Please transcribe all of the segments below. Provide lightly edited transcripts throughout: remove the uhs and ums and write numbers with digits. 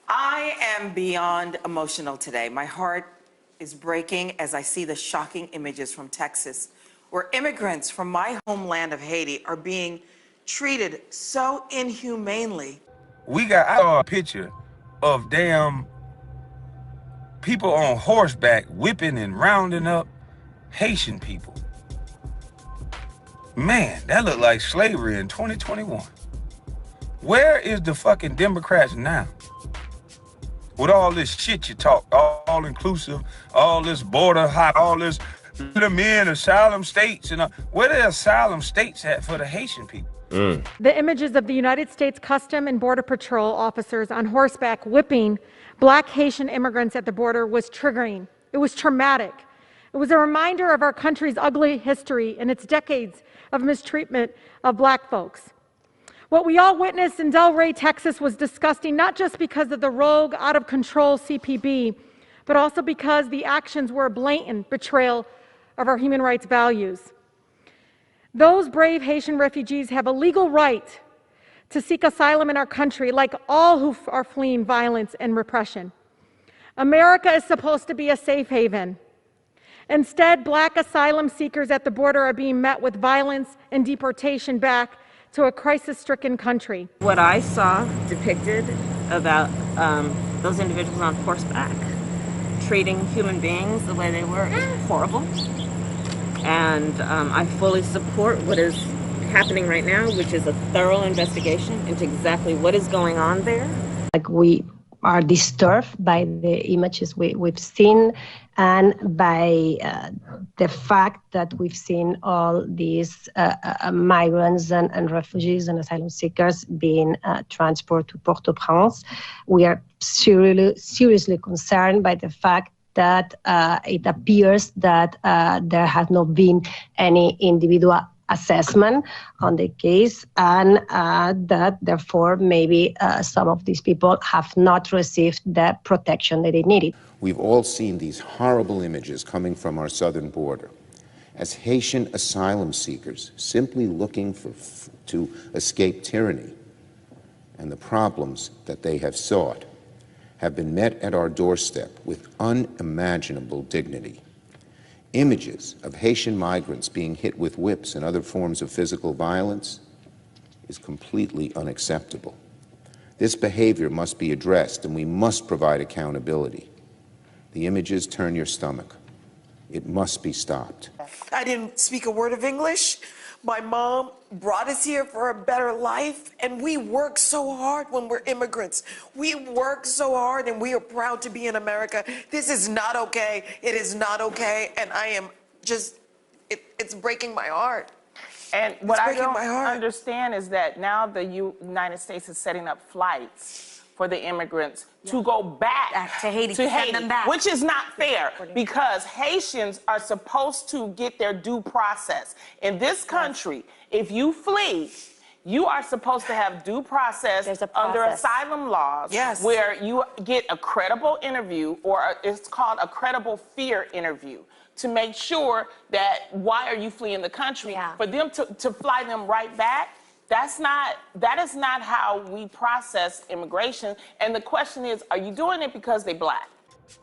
I am beyond emotional today. My heart is breaking as I see the shocking images from Texas, where immigrants from my homeland of Haiti are being treated so inhumanely. I saw a picture of damn people on horseback whipping and rounding up Haitian people. Man, that looked like slavery in 2021. Where is the fucking Democrats now? With all this shit you talk, all inclusive, all this border hop, all this, let them in asylum states, and where the asylum states at for the Haitian people? The images of the United States Custom and Border Patrol officers on horseback whipping Black Haitian immigrants at the border was triggering. It was traumatic. It was a reminder of our country's ugly history and its decades of mistreatment of Black folks. What we all witnessed in Delray, Texas was disgusting, not just because of the rogue, out-of-control CPB, but also because the actions were a blatant betrayal of our human rights values. Those brave Haitian refugees have a legal right to seek asylum in our country, like all who are fleeing violence and repression. America is supposed to be a safe haven. Instead, Black asylum seekers at the border are being met with violence and deportation back to a crisis-stricken country. What I saw depicted about those individuals on horseback treating human beings the way they were is horrible. And I fully support what is happening right now, which is a thorough investigation into exactly what is going on there. Like, we are disturbed by the images we've seen and by the fact that we've seen all these migrants and refugees and asylum seekers being transported to Port-au-Prince. We are seriously concerned by the fact that it appears that there has not been any individual assessment on the case, and that therefore maybe some of these people have not received the protection that they needed. We've all seen these horrible images coming from our southern border. As Haitian asylum seekers simply looking to escape tyranny and the problems that they have sought, have been met at our doorstep with unimaginable dignity. Images of Haitian migrants being hit with whips and other forms of physical violence is completely unacceptable. This behavior must be addressed, and we must provide accountability. The images turn your stomach. It must be stopped. I didn't speak a word of English. My mom brought us here for a better life, and we work so hard when we're immigrants. We work so hard, and we are proud to be in America. This is not okay. It is not okay, and I am just, it's breaking my heart. And what I don't understand is that now the United States is setting up flights for the immigrants to go back to Haiti, them back. Which is not fair, because Haitians are supposed to get their due process. In this country, if you flee, you are supposed to have due process under asylum laws, where you get a credible interview, or it's called a credible fear interview, to make sure that why are you fleeing the country? For them to fly them right back, that is not how we process immigration. And the question is, are you doing it because they Black?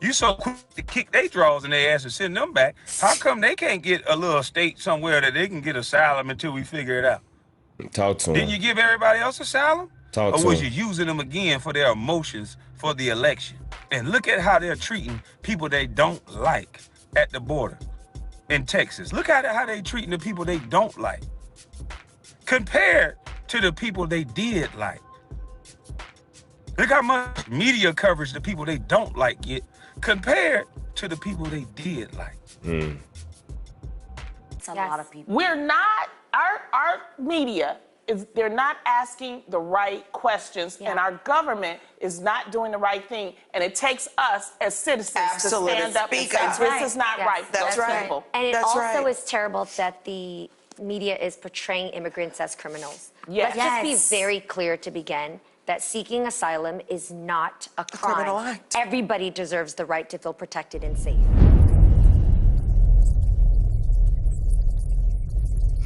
You so quick to kick their draws in their ass and send them back. How come they can't get a little state somewhere that they can get asylum until we figure it out? Talk to them. Didn't you give everybody else asylum? Talk to them. Or was you using them again for their emotions for the election? And look at how they're treating people they don't like at the border in Texas. Look at how they're treating the people they don't like, compared to the people they did like. Look how much media coverage the people they don't like get compared to the people they did like. It's a lot of people. We're not, our media, they're not asking the right questions, and our government is not doing the right thing. And it takes us as citizens to stand up and say, this is not right. That's right. And it also is terrible that the media is portraying immigrants as criminals. Let's just be very clear to begin that seeking asylum is not a crime. Criminal act. Everybody deserves the right to feel protected and safe.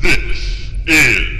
This is